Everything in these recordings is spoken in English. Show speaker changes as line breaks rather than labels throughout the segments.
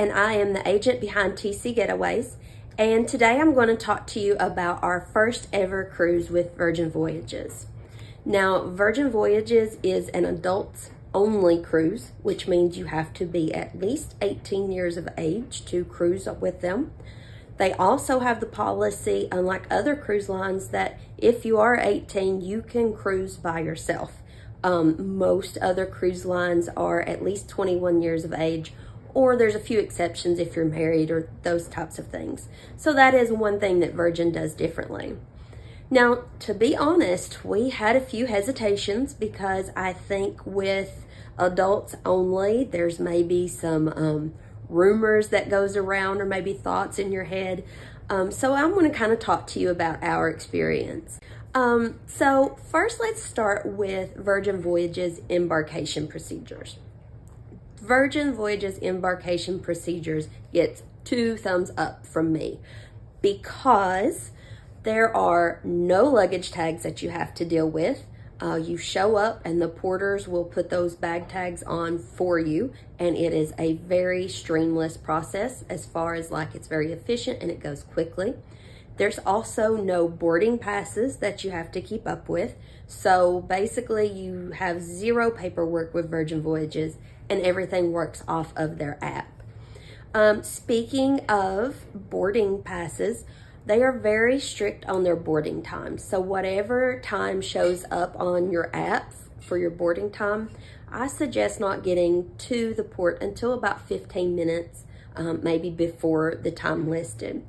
and I am the agent behind TC Getaways. And today I'm going to talk to you about our first ever cruise with Virgin Voyages. Now, Virgin Voyages is an adults only cruise, which means you have to be at least 18 years of age to cruise with them. They also have the policy, unlike other cruise lines, that if you are 18, you can cruise by yourself. Most other cruise lines are at least 21 years of age, or there's a few exceptions if you're married or those types of things. So that is one thing that Virgin does differently. Now, to be honest, we had a few hesitations because I think with adults only, there's maybe some rumors that goes around or maybe thoughts in your head. So I'm going to kind of talk to you about our experience. So first, let's start with Virgin Voyages embarkation procedures. Virgin Voyages embarkation procedures gets 2 thumbs up from me because there are no luggage tags that you have to deal with. You show up and the porters will put those bag tags on for you, and it is a very streamless process as far as it's very efficient and it goes quickly. There's also no boarding passes that you have to keep up with. So basically you have 0 paperwork with Virgin Voyages and everything works off of their app. Speaking of boarding passes, they are very strict on their boarding times. So whatever time shows up on your app for your boarding time, I suggest not getting to the port until about 15 minutes, maybe before the time listed.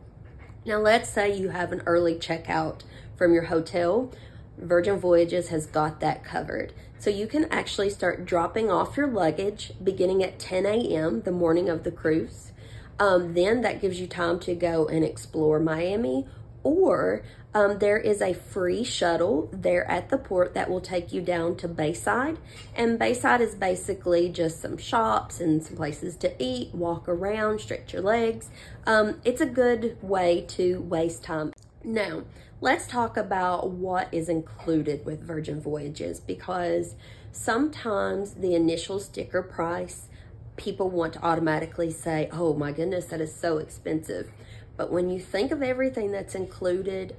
Now let's say you have an early checkout from your hotel. Virgin Voyages has got that covered. So you can actually start dropping off your luggage beginning at 10 a.m. the morning of the cruise. Then that gives you time to go and explore Miami, or there is a free shuttle there at the port that will take you down to Bayside. And Bayside is basically just some shops and some places to eat, walk around, stretch your legs. It's a good way to waste time. Now, let's talk about what is included with Virgin Voyages, because sometimes the initial sticker price, people want to automatically say, oh my goodness, that is so expensive. But when you think of everything that's included,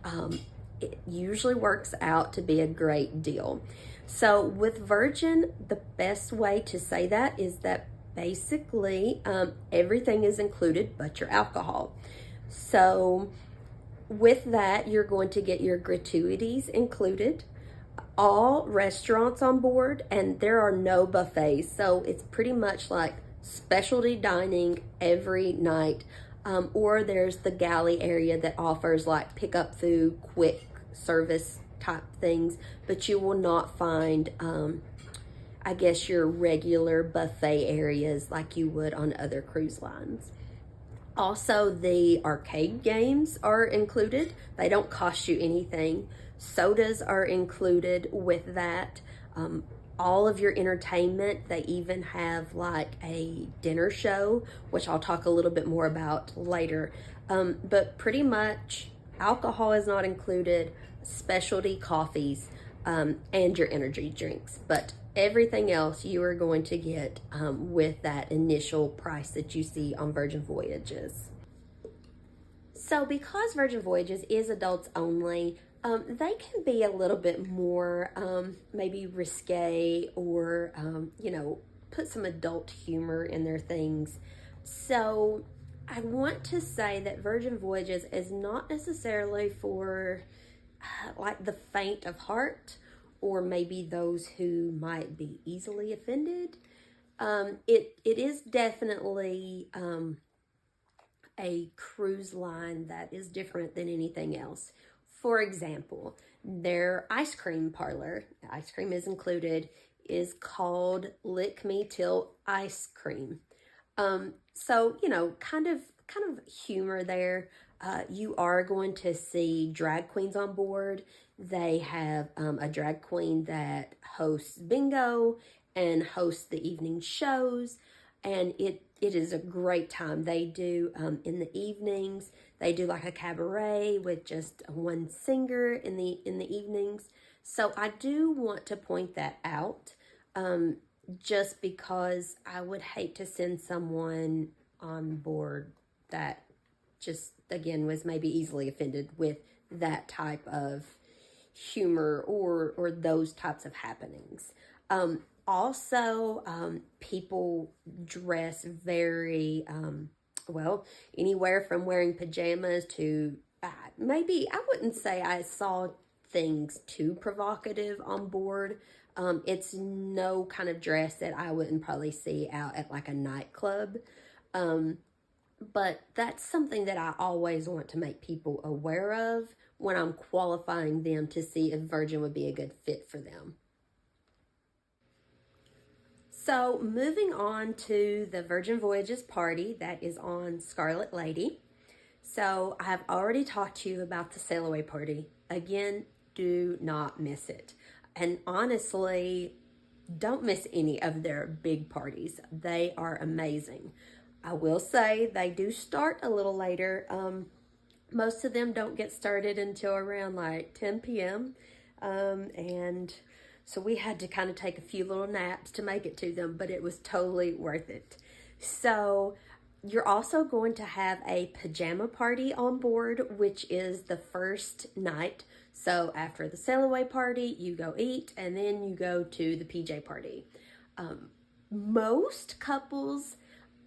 it usually works out to be a great deal. So with Virgin, the best way to say that is that basically everything is included but your alcohol. So with that, you're going to get your gratuities included, all restaurants on board, and there are no buffets. So it's pretty much like specialty dining every night, or there's the galley area that offers pick up food, quick service type things, but you will not find I guess your regular buffet areas like you would on other cruise lines. Also, the arcade games are included. They don't cost you anything. Sodas are included with that. All of your entertainment, they even have a dinner show, which I'll talk a little bit more about later. But pretty much alcohol is not included, specialty coffees, and your energy drinks. But everything else you are going to get with that initial price that you see on Virgin Voyages. So because Virgin Voyages is adults only, they can be a little bit more maybe risque, or put some adult humor in their things. So I want to say that Virgin Voyages is not necessarily for the faint of heart, or maybe those who might be easily offended. It is definitely a cruise line that is different than anything else. For example, their ice cream parlor, ice cream is included, is called Lick Me Till Ice Cream. So, kind of humor there. You are going to see drag queens on board. They have a drag queen that hosts bingo and hosts the evening shows, and it is a great time. They do in the evenings, they do a cabaret with just one singer in the evenings. So I do want to point that out, just because I would hate to send someone on board that just, again, was maybe easily offended with that type of humor or those types of happenings. Also, people dress very, well, anywhere from wearing pajamas to maybe, I wouldn't say I saw things too provocative on board. It's no kind of dress that I wouldn't probably see out at like a nightclub. But that's something that I always want to make people aware of when I'm qualifying them to see if Virgin would be a good fit for them. So moving on to the Virgin Voyages party that is on Scarlet Lady. So I've already talked to you about the sail away party. Again, do not miss it. And honestly, don't miss any of their big parties. They are amazing. I will say they do start a little later. Most of them don't get started until around like 10 p.m. And so we had to kind of take a few little naps to make it to them, but it was totally worth it. So you're also going to have a pajama party on board, which is the first night. So after the sail away party, you go eat, and then you go to the PJ party. Most couples,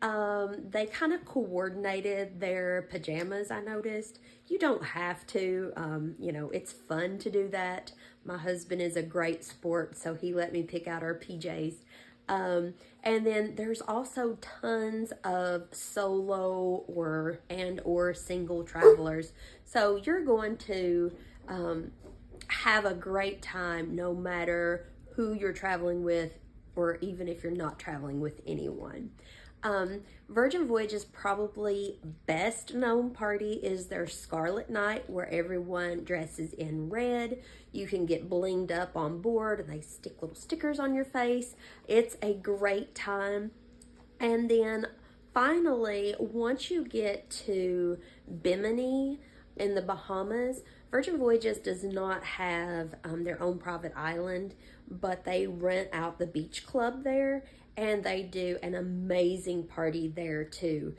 they kind of coordinated their pajamas, I noticed. You don't have to, it's fun to do that. My husband is a great sport, so he let me pick out our PJs. And then there's also tons of solo or single travelers. So you're going to have a great time no matter who you're traveling with, or even if you're not traveling with anyone. Virgin Voyages' probably best known party is their Scarlet Night, where everyone dresses in red. You can get blinged up on board and they stick little stickers on your face. It's a great time. And then finally, once you get to Bimini in the Bahamas, Virgin Voyages does not have their own private island, but they rent out the beach club there, and they do an amazing party there too.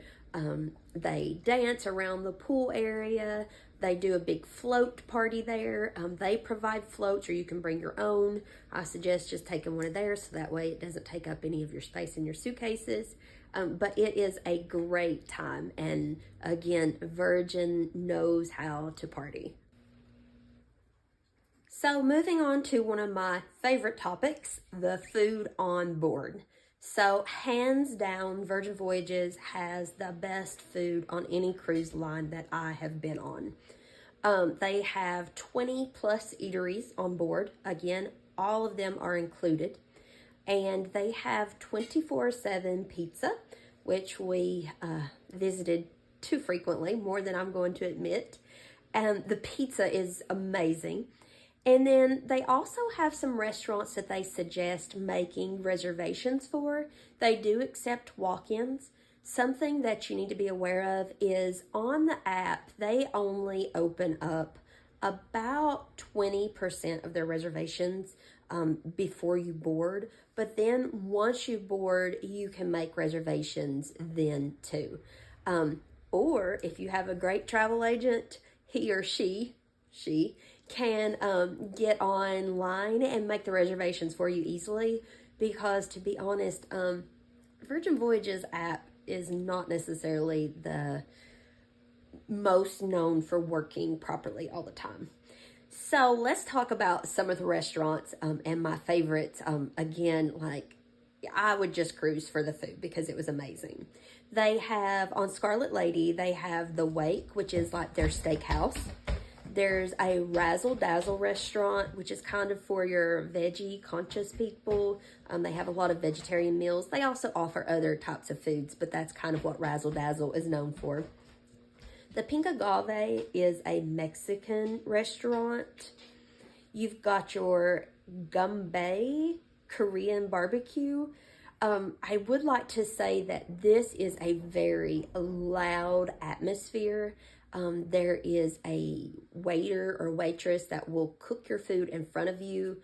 They dance around the pool area. They do a big float party there. They provide floats, or you can bring your own. I suggest just taking one of theirs so that way it doesn't take up any of your space in your suitcases. But it is a great time. And again, Virgin knows how to party. So moving on to one of my favorite topics, the food on board. So hands down, Virgin Voyages has the best food on any cruise line that I have been on. They have 20 plus eateries on board. Again, all of them are included. And they have 24/7 pizza, which we visited too frequently, more than I'm going to admit. And the pizza is amazing. And then they also have some restaurants that they suggest making reservations for. They do accept walk-ins. Something that you need to be aware of is on the app, they only open up about 20% of their reservations before you board. But then once you board, you can make reservations then too. Or if you have a great travel agent, he or she can get online and make the reservations for you easily, because to be honest, Virgin Voyages app is not necessarily the most known for working properly all the time. So let's talk about some of the restaurants and my favorites. Again, like I would just cruise for the food because it was amazing. They have, on Scarlet Lady, they have the Wake, which is like their steakhouse. There's a Razzle Dazzle restaurant, which is kind of for your veggie conscious people. They have a lot of vegetarian meals. They also offer other types of foods, but that's kind of what Razzle Dazzle is known for. The Pink Agave is a Mexican restaurant. You've got your Gumbay Korean barbecue. I would like to say that this is a very loud atmosphere. There is a waiter or waitress that will cook your food in front of you.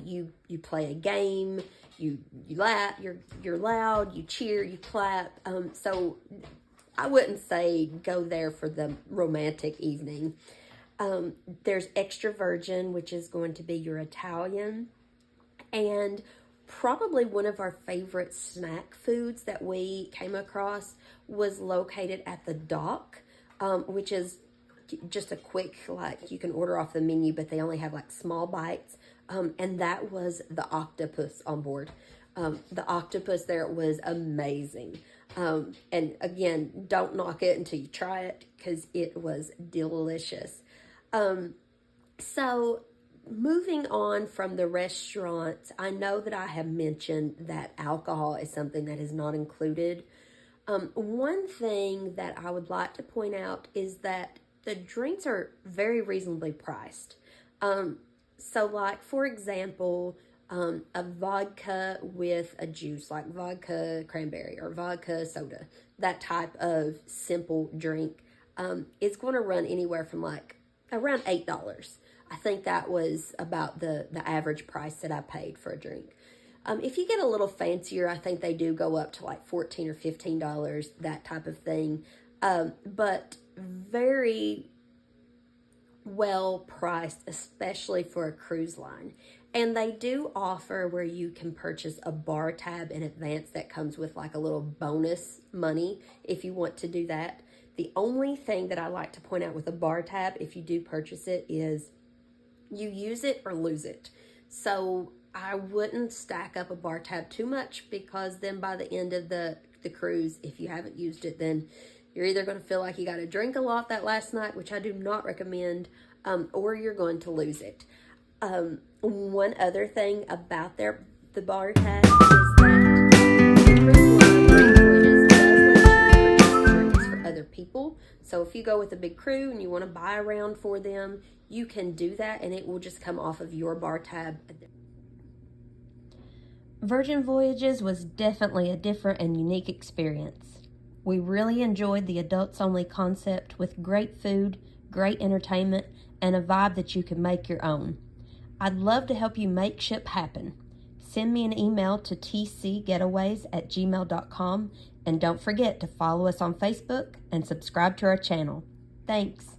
You play a game, you laugh, you're loud, you cheer, you clap. So I wouldn't say go there for the romantic evening. There's extra virgin, which is going to be your Italian. And probably one of our favorite snack foods that we came across was located at the dock, which is just a quick, like, you can order off the menu, but they only have like small bites. And that was the octopus on board. The octopus there was amazing. And again, don't knock it until you try it, because it was delicious. So moving on from the restaurants, I know that I have mentioned that alcohol is something that is not included. One thing that I would like to point out is that the drinks are very reasonably priced. So like, for example, a vodka with a juice, like vodka cranberry or vodka soda, that type of simple drink, is going to run anywhere from like around $8. I think that was about the average price that I paid for a drink. If you get a little fancier, I think they do go up to like $14 or $15, that type of thing. But very well priced, especially for a cruise line. And they do offer where you can purchase a bar tab in advance that comes with like a little bonus money if you want to do that. The only thing that I like to point out with a bar tab, if you do purchase it, is you use it or lose it. So I wouldn't stack up a bar tab too much, because then by the end of the cruise, if you haven't used it, then you're either going to feel like you got to drink a lot that last night, which I do not recommend, or you're going to lose it. One other thing about the bar tab is that the cruise line, Virgin Voyages, does let you purchase drinks for other people. So if you go with a big crew and you want to buy a round for them, you can do that, and it will just come off of your bar tab. Virgin Voyages was definitely a different and unique experience. We really enjoyed the adults-only concept with great food, great entertainment, and a vibe that you can make your own. I'd love to help you make ship happen. Send me an email to tcgetaways@gmail.com, and don't forget to follow us on Facebook and subscribe to our channel. Thanks.